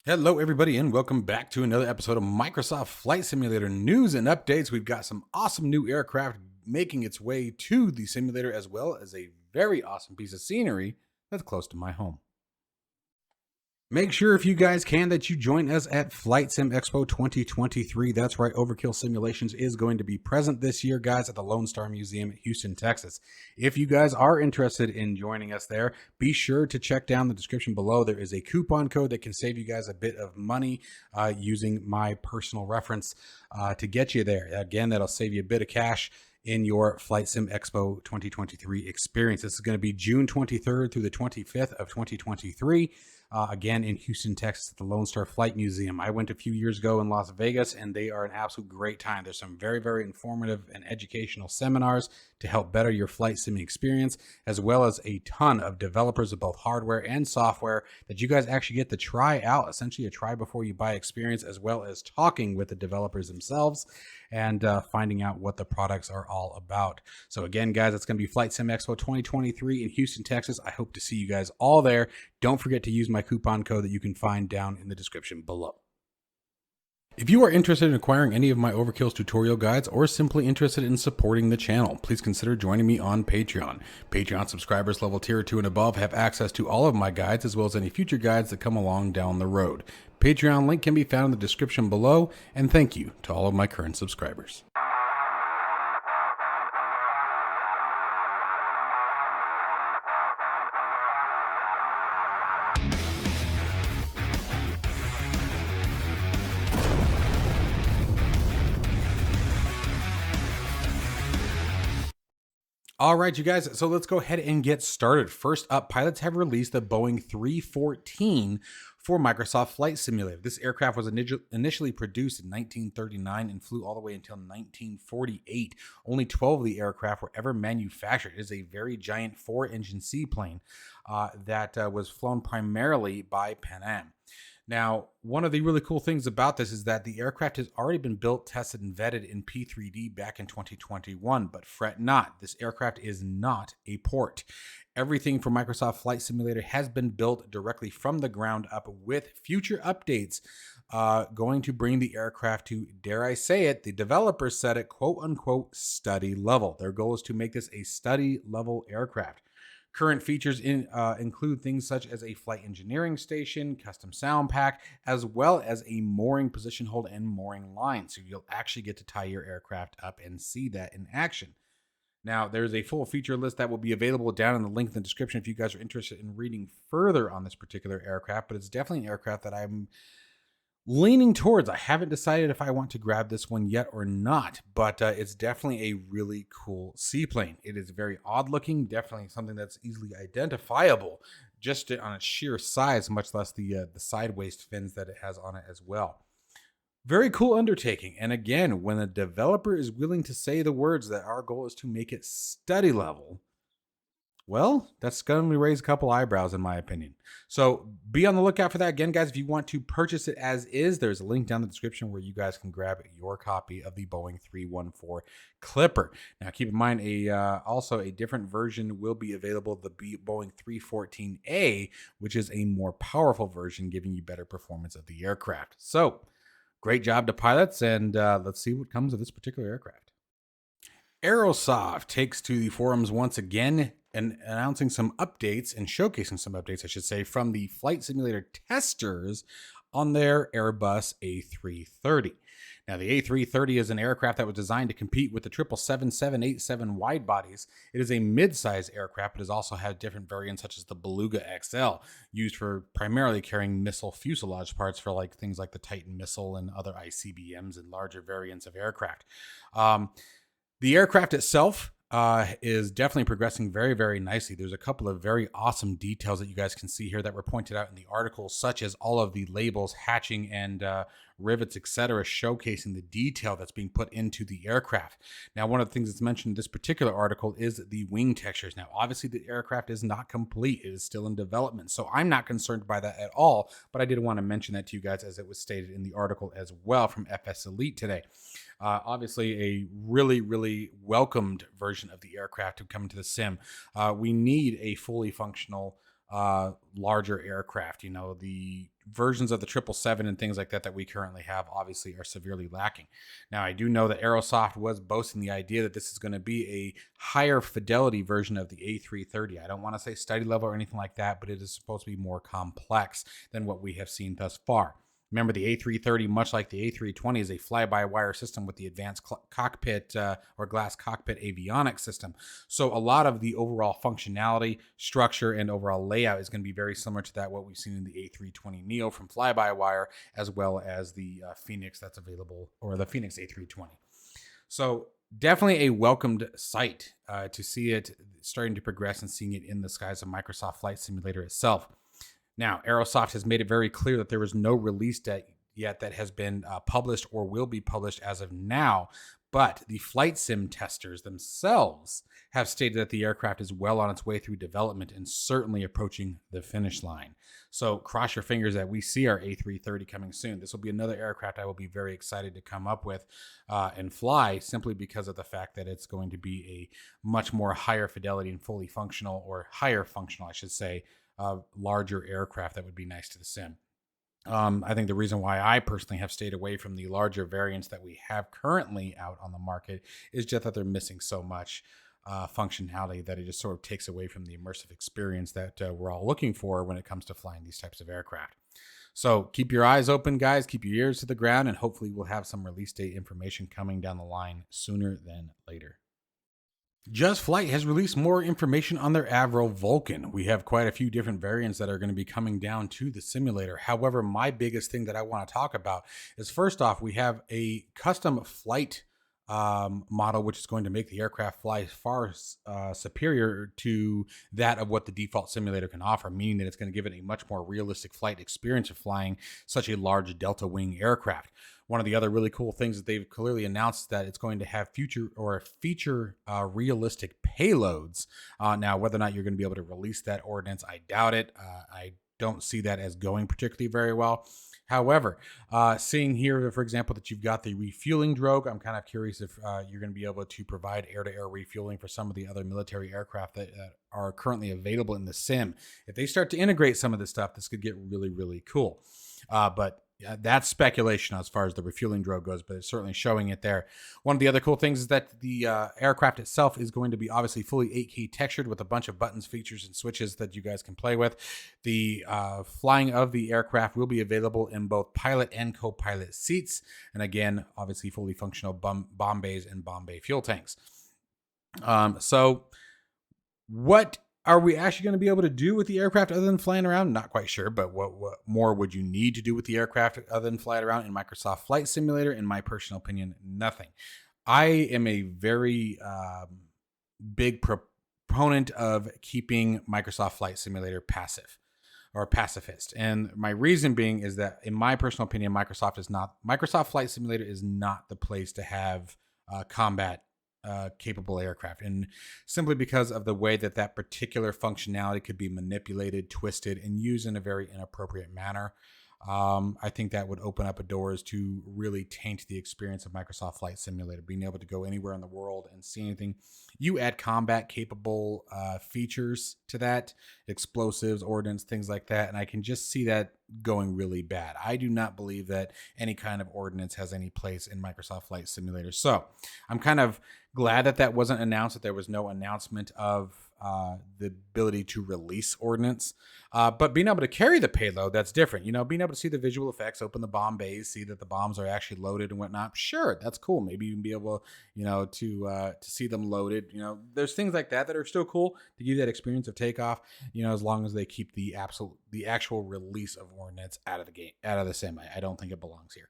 Hello, everybody, and welcome back to another episode of Microsoft Flight Simulator news and updates. We've got some awesome new aircraft making its way to the simulator, as well as a very awesome piece of scenery that's close to my home. Make sure, if you guys can, that you join us at Flight Sim Expo 2023. That's right, Overkill Simulations is going to be present this year, guys, at the Lone Star Museum in Houston, Texas. If you guys are interested in joining us there, be sure to check down the description below. There is a coupon code that can save you guys a bit of money using my personal reference to get you there. Again, that'll save you a bit of cash in your Flight Sim Expo 2023 experience. This is going to be June 23rd through the 25th of 2023. Again, in Houston, Texas, at the Lone Star Flight Museum. I went a few years ago in Las Vegas, and they are an absolute great time. There's some very, very informative and educational seminars to help better your flight simming experience, as well as a ton of developers of both hardware and software that you guys actually get to try out, essentially a try before you buy experience, as well as talking with the developers themselves and finding out what the products are all about. So again, guys, it's going to be Flight Sim Expo 2023 in Houston, Texas. I hope to see you guys all there. Don't forget to use my coupon code that you can find down in the description below. If you are interested in acquiring any of my Overkills tutorial guides or simply interested in supporting the channel, please consider joining me on Patreon. Patreon subscribers level tier 2 and above have access to all of my guides, as well as any future guides that come along down the road. Patreon link can be found in the description below, and thank you to all of my current subscribers. All right, you guys, so let's go ahead and get started. First up, pilots have released the Boeing 314 for Microsoft Flight Simulator. This aircraft was initially produced in 1939 and flew all the way until 1948. Only 12 of the aircraft were ever manufactured. It is a very giant 4-engine seaplane that was flown primarily by Pan Am. Now, one of the really cool things about this is that the aircraft has already been built, tested, and vetted in P3D back in 2021, but fret not, this aircraft is not a port. Everything for Microsoft Flight Simulator has been built directly from the ground up, with future updates going to bring the aircraft to, dare I say it, the developers said it, quote unquote, study level. Their goal is to make this a study level aircraft. Current features include things such as a flight engineering station, custom sound pack, as well as a mooring position hold and mooring line. So you'll actually get to tie your aircraft up and see that in action. Now, there's a full feature list that will be available down in the link in the description if you guys are interested in reading further on this particular aircraft, but it's definitely an aircraft that I'm leaning towards. I haven't decided if I want to grab this one yet or not, but it's definitely a really cool seaplane. It is very odd looking, definitely something that's easily identifiable just on its sheer size, much less the side waist fins that it has on it as well. Very cool undertaking. And again, when a developer is willing to say the words that our goal is to make it study level, well, that's going to raise a couple eyebrows in my opinion. So be on the lookout for that. Again, guys, if you want to purchase it as is, there's a link down in the description where you guys can grab your copy of the Boeing 314 Clipper. Now, keep in mind, also a different version will be available, the Boeing 314A, which is a more powerful version, giving you better performance of the aircraft. So great job to pilots, and let's see what comes of this particular aircraft. Aerosoft takes to the forums once again and announcing some updates and showcasing some updates, I should say, from the flight simulator testers on their Airbus A330. Now, the A330 is an aircraft that was designed to compete with the 777-787 wide bodies. It is a mid-size aircraft, but has also had different variants such as the Beluga XL, used for primarily carrying missile fuselage parts for things like the Titan missile and other ICBMs and larger variants of aircraft. The aircraft itself is definitely progressing very, very nicely. There's a couple of very awesome details that you guys can see here that were pointed out in the article, such as all of the labels, hatching, and rivets, etc., showcasing the detail that's being put into the aircraft. Now, one of the things that's mentioned in this particular article is the wing textures. Now, obviously, the aircraft is not complete. It is still in development, so I'm not concerned by that at all, but I did want to mention that to you guys as it was stated in the article as well from FS Elite today. Obviously, a really, really welcomed version of the aircraft to come into the sim. We need a fully functional larger aircraft. You know, the versions of the 777 and things like that that we currently have obviously are severely lacking. Now, I do know that Aerosoft was boasting the idea that this is going to be a higher fidelity version of the A330. I don't want to say study level or anything like that, but it is supposed to be more complex than what we have seen thus far. Remember, the A330, much like the A320, is a fly-by-wire system with the advanced cockpit or glass cockpit avionics system. So a lot of the overall functionality, structure, and overall layout is going to be very similar to that what we've seen in the A320neo from fly-by-wire, as well as the Phoenix that's available, or the Phoenix A320. So definitely a welcomed sight to see it starting to progress and seeing it in the skies of Microsoft Flight Simulator itself. Now, Aerosoft has made it very clear that there is no release date yet that has been published or will be published as of now, but the flight sim testers themselves have stated that the aircraft is well on its way through development and certainly approaching the finish line. So cross your fingers that we see our A330 coming soon. This will be another aircraft I will be very excited to come up with and fly, simply because of the fact that it's going to be a much more higher fidelity and fully functional, or higher functional, I should say, larger aircraft that would be nice to the sim. I think the reason why I personally have stayed away from the larger variants that we have currently out on the market is just that they're missing so much functionality that it just sort of takes away from the immersive experience that we're all looking for when it comes to flying these types of aircraft. So keep your eyes open, guys. Keep your ears to the ground, and hopefully we'll have some release date information coming down the line sooner than later. Just Flight has released more information on their Avro Vulcan. We have quite a few different variants that are going to be coming down to the simulator. However, my biggest thing that I want to talk about is, first off, we have a custom flight model, which is going to make the aircraft fly far superior to that of what the default simulator can offer, meaning that it's going to give it a much more realistic flight experience of flying such a large delta wing aircraft. One of the other really cool things that they've clearly announced is that it's going to have feature realistic payloads. Now, whether or not you're going to be able to release that ordnance, I doubt it. I don't see that as going particularly very well. However, seeing here, for example, that you've got the refueling drogue, I'm kind of curious if you're going to be able to provide air-to-air refueling for some of the other military aircraft that are currently available in the sim. If they start to integrate some of this stuff, this could get really, really cool. But that's speculation as far as the refueling drogue goes, but it's certainly showing it there. One of the other cool things is that the aircraft itself is going to be obviously fully 8K textured with a bunch of buttons, features, and switches that you guys can play with. The flying of the aircraft will be available in both pilot and co-pilot seats. And again, obviously fully functional bomb bays and bomb bay fuel tanks. So what are we actually going to be able to do with the aircraft other than flying around? Not quite sure, but what more would you need to do with the aircraft other than fly around in Microsoft Flight Simulator? In my personal opinion, nothing. I am a very big proponent of keeping Microsoft Flight Simulator passive or pacifist. And my reason being is that, in my personal opinion, Microsoft Flight Simulator is not the place to have combat capable aircraft, and simply because of the way that particular functionality could be manipulated, twisted, and used in a very inappropriate manner. I think that would open up doors to really taint the experience of Microsoft Flight Simulator, being able to go anywhere in the world and see anything. You add combat capable features to that, explosives, ordnance, things like that, and I can just see that going really bad. I do not believe that any kind of ordnance has any place in Microsoft Flight Simulator. So I'm kind of glad that wasn't announced, that there was no announcement of the ability to release ordnance. But being able to carry the payload, that's different. You know, being able to see the visual effects, open the bomb bays, see that the bombs are actually loaded and whatnot. Sure, that's cool. Maybe you can be able, to see them loaded. You know, there's things like that are still cool to give you that experience of takeoff. You know, as long as they keep the actual release of ordnance out of the game, out of the sim. I don't think it belongs here.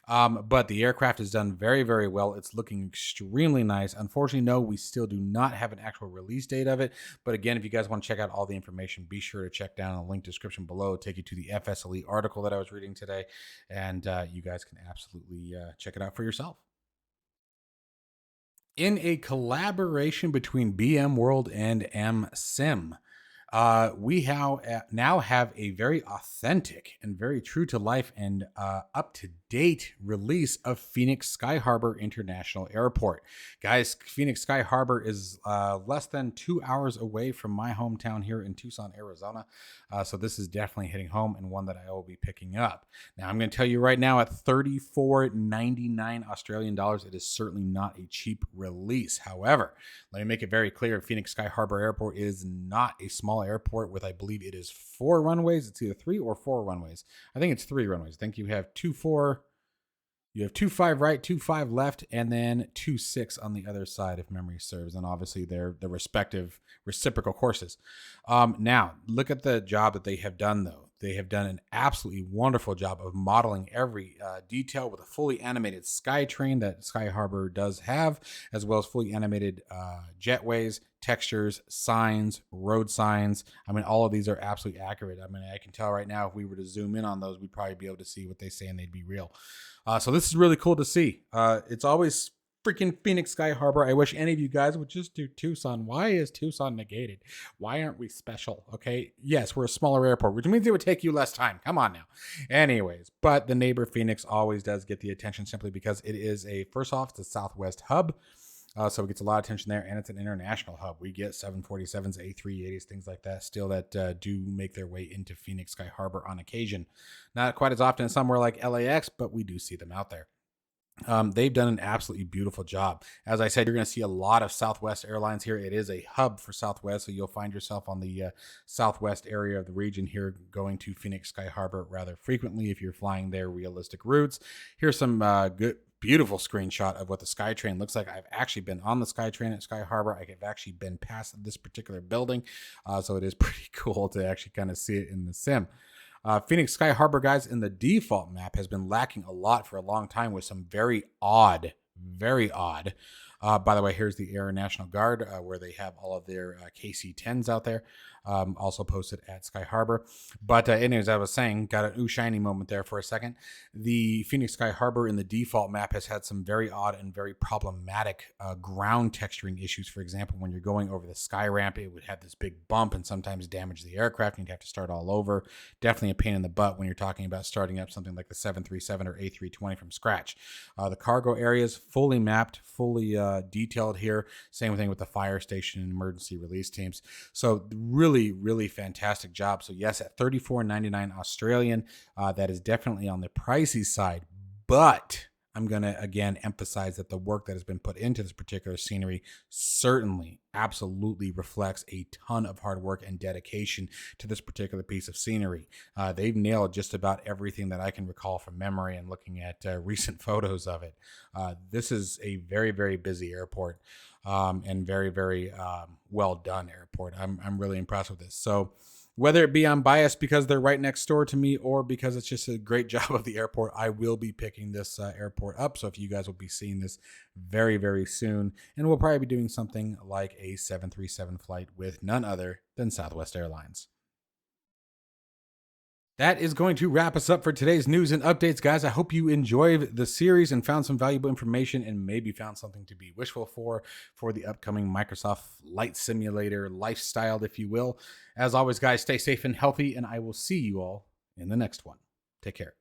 But the aircraft is done very, very well. It's looking extremely nice. Unfortunately, no, we still do not have an actual release date of it. But again, if you guys want to check out all the information, be sure to check down the link description below. It'll take you to the FS Elite article that I was reading today. And you guys can absolutely check it out for yourself. In a collaboration between BM World and MSim, Now have a very authentic and very true to life and up to date release of Phoenix Sky Harbor International Airport. Guys, Phoenix Sky Harbor is less than 2 hours away from my hometown here in Tucson, Arizona. So this is definitely hitting home and one that I will be picking up. Now, I'm going to tell you right now, at $34.99 Australian dollars, it is certainly not a cheap release. However, let me make it very clear, Phoenix Sky Harbor Airport is not a small airport with, I believe it is 4 runways. It's either 3 or 4 runways. I think it's 3 runways. I think you have 2-4, you have 2-5 right, 2-5 left, and then 2-6 on the other side, if memory serves. And obviously they're the respective reciprocal courses. Now, look at the job that they have done, though. They have done an absolutely wonderful job of modeling every detail with a fully animated SkyTrain that Sky Harbor does have, as well as fully animated jetways, textures, signs, road signs. I mean, all of these are absolutely accurate. I mean, I can tell right now if we were to zoom in on those, we'd probably be able to see what they say and they'd be real. So this is really cool to see. It's always freaking Phoenix Sky Harbor. I wish any of you guys would just do Tucson. Why is Tucson negated? Why aren't we special? Okay. Yes, we're a smaller airport, which means it would take you less time. Come on now. Anyways, but the neighbor Phoenix always does get the attention simply because it is first off, it's a Southwest hub. So it gets a lot of attention there, and it's an international hub. We get 747s, A380s, things like that still that do make their way into Phoenix Sky Harbor on occasion. Not quite as often as somewhere like LAX, but we do see them out there. They've done an absolutely beautiful job. As I said, you're going to see a lot of Southwest Airlines here. It is a hub for Southwest, so you'll find yourself on the Southwest area of the region here going to Phoenix Sky Harbor rather frequently if you're flying their realistic routes. Here's some beautiful screenshot of what the SkyTrain looks like. I've actually been on the SkyTrain at Sky Harbor. I've actually been past this particular building, so it is pretty cool to actually kind of see it in the sim. Phoenix Sky Harbor, guys, in the default map has been lacking a lot for a long time with some very odd. By the way, here's the Air National Guard where they have all of their KC-10s out there, also posted at Sky Harbor. But anyways, I was saying, got an ooh shiny moment there for a second. The Phoenix Sky Harbor in the default map has had some very odd and very problematic ground texturing issues. For example, when you're going over the sky ramp, it would have this big bump and sometimes damage the aircraft, and you'd have to start all over. Definitely a pain in the butt when you're talking about starting up something like the 737 or A320 from scratch. The cargo areas fully mapped, fully detailed here. Same thing with the fire station and emergency release teams. So really fantastic job. So yes, at $34.99 Australian, that is definitely on the pricey side, but I'm going to again emphasize that the work that has been put into this particular scenery certainly absolutely reflects a ton of hard work and dedication to this particular piece of scenery. They've nailed just about everything that I can recall from memory and looking at recent photos of it. This is a very busy airport and very well done airport. I'm really impressed with this. So whether it be I'm biased because they're right next door to me or because it's just a great job of the airport, I will be picking this airport up. So if you guys will be seeing this very soon, and we'll probably be doing something like a 737 flight with none other than Southwest Airlines. That is going to wrap us up for today's news and updates, guys. I hope you enjoyed the series and found some valuable information and maybe found something to be wishful for the upcoming Microsoft Flight Simulator lifestyle, if you will. As always, guys, stay safe and healthy, and I will see you all in the next one. Take care.